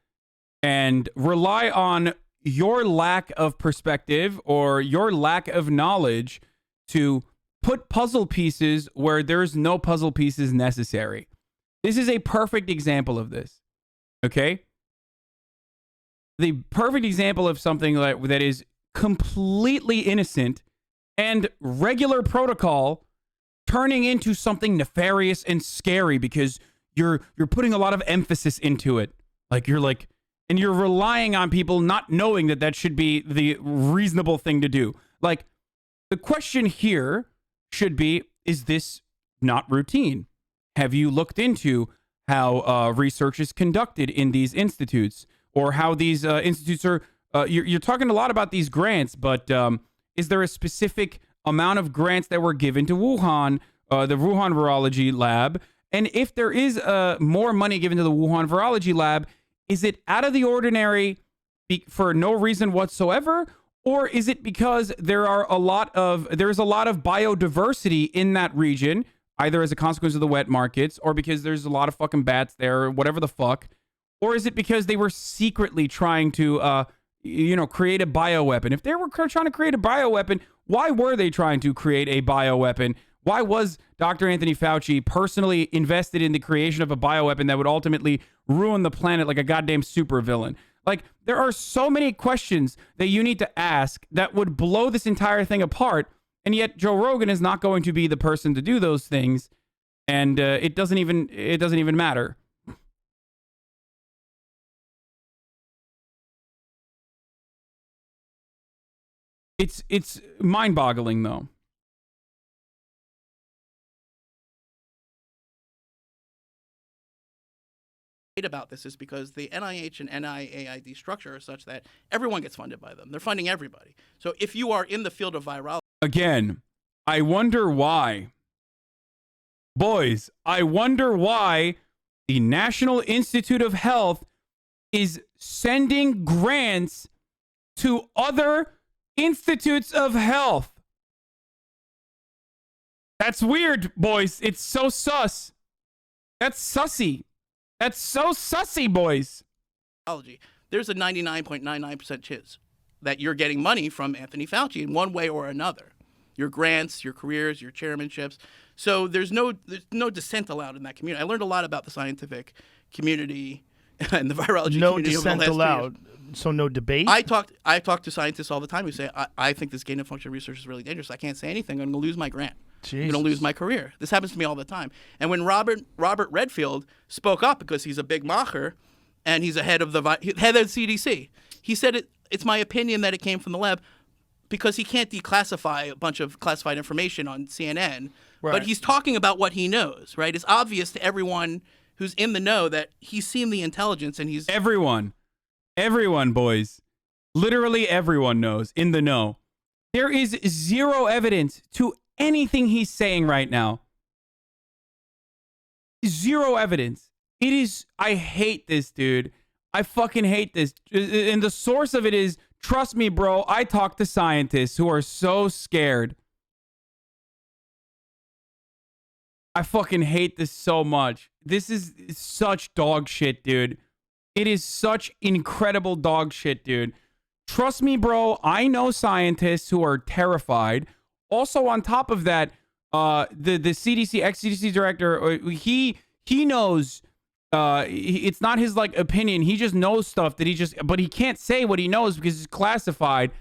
and rely on your lack of perspective or your lack of knowledge to put puzzle pieces where there's no puzzle pieces necessary. This is a perfect example of this. Okay? The perfect example of something that is completely innocent and regular protocol turning into something nefarious and scary because you're putting a lot of emphasis into it. And you're relying on people not knowing that should be the reasonable thing to do. Like, the question here should be, is this not routine? Have you looked into how research is conducted in these institutes? Or how these institutes are, you're talking a lot about these grants, but is there a specific amount of grants that were given to Wuhan, the Wuhan Virology Lab? And if there is more money given to the Wuhan Virology Lab, is it out of the ordinary for no reason whatsoever? Or is it because there's a lot of biodiversity in that region, either as a consequence of the wet markets, or because there's a lot of fucking bats there, or whatever the fuck? Or is it because they were secretly trying to, create a bioweapon? If they were trying to create a bioweapon, why were they trying to create a bioweapon? Why was Dr. Anthony Fauci personally invested in the creation of a bioweapon that would ultimately ruin the planet like a goddamn supervillain? Like, there are so many questions that you need to ask that would blow this entire thing apart, and yet Joe Rogan is not going to be the person to do those things, and it doesn't even matter. It's mind-boggling, though. About this is because the NIH and NIAID structure is such that everyone gets funded by them. They're funding everybody. So if you are in the field of virology... Again, I wonder why. Boys, I wonder why the National Institute of Health is sending grants to other institutes of health. That's weird, boys. It's so sus. That's sussy. That's so sussy, boys. There's a 99.99% chance that you're getting money from Anthony Fauci in one way or another. Your grants, your careers, your chairmanships. So there's no dissent allowed in that community. I learned a lot about the scientific community and the virology community. No dissent allowed. So no debate? I talk to scientists all the time who say, I think this gain of function research is really dangerous. I can't say anything. I'm going to lose my grant. Jesus. I'm going to lose my career. This happens to me all the time. And when Robert Redfield spoke up, because he's a big macher and he's a head of the CDC, he said it's my opinion that it came from the lab, because he can't declassify a bunch of classified information on CNN. Right. But he's talking about what he knows, right? It's obvious to everyone who's in the know that he's seen the intelligence and he's... Everyone, boys. Literally everyone knows in the know. There is zero evidence to anything he's saying right now. Zero evidence. It is... I hate this, dude. I fucking hate this. And the source of it is, trust me, bro, I talk to scientists who are so scared. I fucking hate this so much. This is such dog shit, dude. It is such incredible dog shit, dude. Trust me, bro, I know scientists who are terrified. Also, on top of that, the CDC, ex-CDC director, he knows... it's not his opinion. He just knows stuff but he can't say what he knows because it's classified,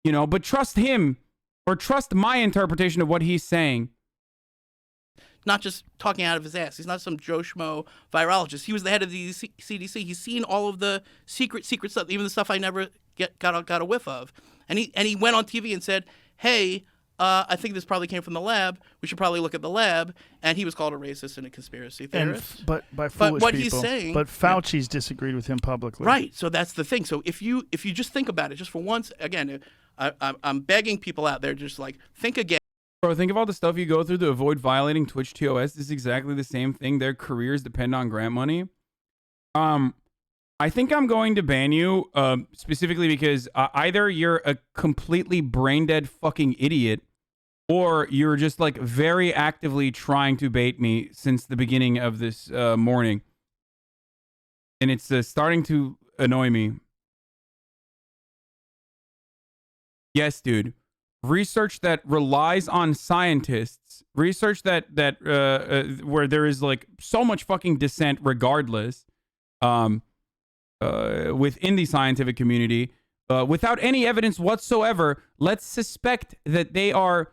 but trust him or trust my interpretation of what he's saying. Not just talking out of his ass. He's not some Joe Schmo virologist. He was the head of the CDC. He's seen all of the secret stuff, even the stuff I never got a whiff of. And he went on TV and said, hey, I think this probably came from the lab. We should probably look at the lab. And he was called a racist and a conspiracy theorist. But by foolish what people. He's saying, but Fauci's disagreed with him publicly. Right. So that's the thing. So if you just think about it, just for once, again, I'm begging people out there, just like think again. Bro, think of all the stuff you go through to avoid violating Twitch TOS. This is exactly the same thing. Their careers depend on grant money. I think I'm going to ban you specifically because either you're a completely brain dead fucking idiot, or you're just like very actively trying to bait me since the beginning of this morning, and it's starting to annoy me. Yes, dude. Research that relies on scientists, research that where there is like so much fucking dissent regardless, within the scientific community, without any evidence whatsoever, let's suspect that they are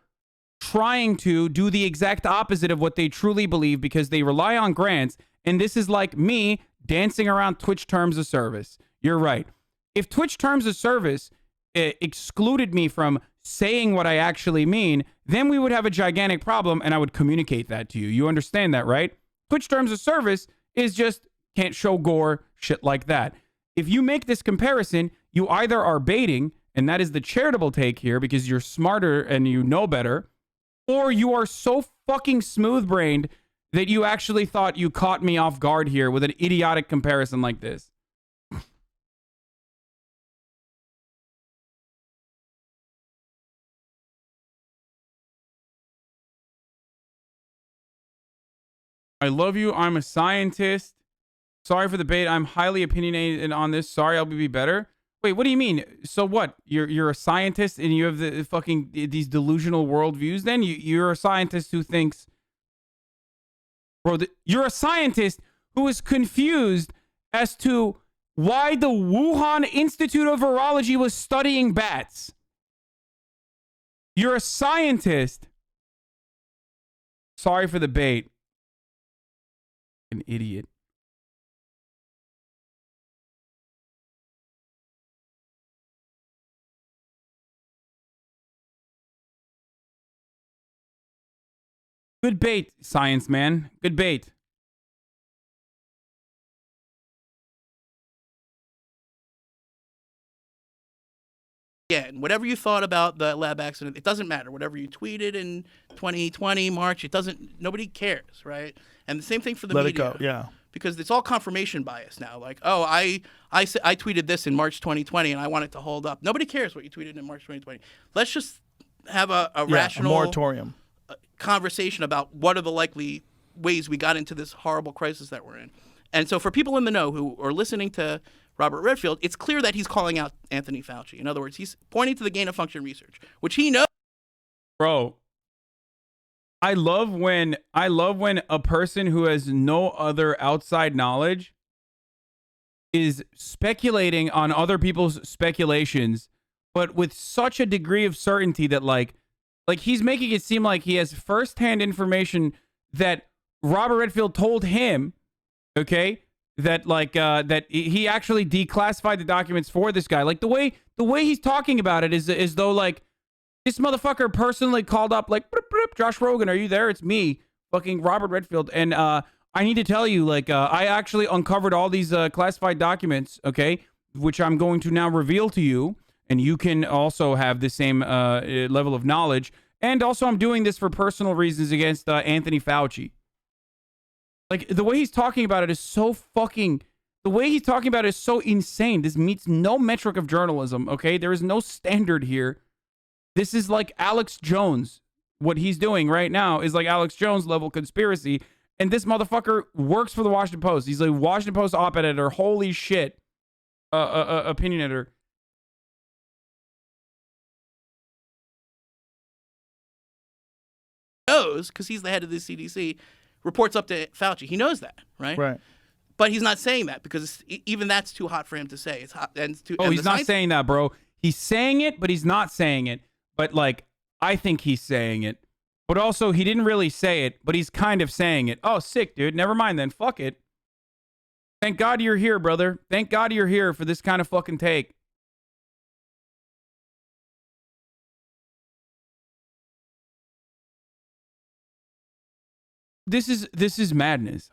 trying to do the exact opposite of what they truly believe because they rely on grants. And this is like me dancing around Twitch terms of service. You're right. If Twitch terms of service excluded me from saying what I actually mean, then we would have a gigantic problem and I would communicate that to you. You understand that, right? Twitch terms of service is just can't show gore, shit like that. If you make this comparison, you either are baiting, and that is the charitable take here because you're smarter and you know better, or you are so fucking smooth-brained that you actually thought you caught me off guard here with an idiotic comparison like this. I love you. I'm a scientist. Sorry for the bait. I'm highly opinionated on this. Sorry, I'll be better. Wait, what do you mean? So what? You're a scientist and you have the fucking these delusional worldviews? Then you're a scientist who thinks, bro. You're a scientist who is confused as to why the Wuhan Institute of Virology was studying bats. You're a scientist. Sorry for the bait. An idiot. Good bait, science man. Good bait. Yeah, whatever you thought about the lab accident, it doesn't matter. Whatever you tweeted in 2020 March, it doesn't. Nobody cares, right? And the same thing for the media. Let it go. Yeah. Because it's all confirmation bias now. Like, oh, I tweeted this in March 2020 and I want it to hold up. Nobody cares what you tweeted in March 2020. Let's just have a rational moratorium conversation about what are the likely ways we got into this horrible crisis that we're in. And so for people in the know who are listening to Robert Redfield, it's clear that he's calling out Anthony Fauci. In other words, he's pointing to the gain-of-function research, which he knows. Bro, I love when a person who has no other outside knowledge is speculating on other people's speculations, but with such a degree of certainty that like he's making it seem like he has firsthand information that Robert Redfield told him, okay? That he actually declassified the documents for this guy. Like the way he's talking about it is as though like this motherfucker personally called up like, Josh Rogan, are you there? It's me, fucking Robert Redfield, and I need to tell you, like, I actually uncovered all these classified documents, okay, which I'm going to now reveal to you, and you can also have the same level of knowledge. And also, I'm doing this for personal reasons against Anthony Fauci. Like, the way he's talking about it is so fucking... The way he's talking about it is so insane. This meets no metric of journalism, okay? There is no standard here. This is like Alex Jones. What he's doing right now is like Alex Jones level conspiracy. And this motherfucker works for the Washington Post. He's a Washington Post op-ed editor. Holy shit. Opinion editor. Knows, because he's the head of the CDC, reports up to Fauci. He knows that, right? Right. But he's not saying that because even that's too hot for him to say. It's hot. He's not saying that, bro. He's saying it, but he's not saying it. But, like, I think he's saying it. But also, he didn't really say it, but he's kind of saying it. Oh, sick, dude. Never mind then. Fuck it. Thank God you're here, brother. Thank God you're here for this kind of fucking take. this is madness.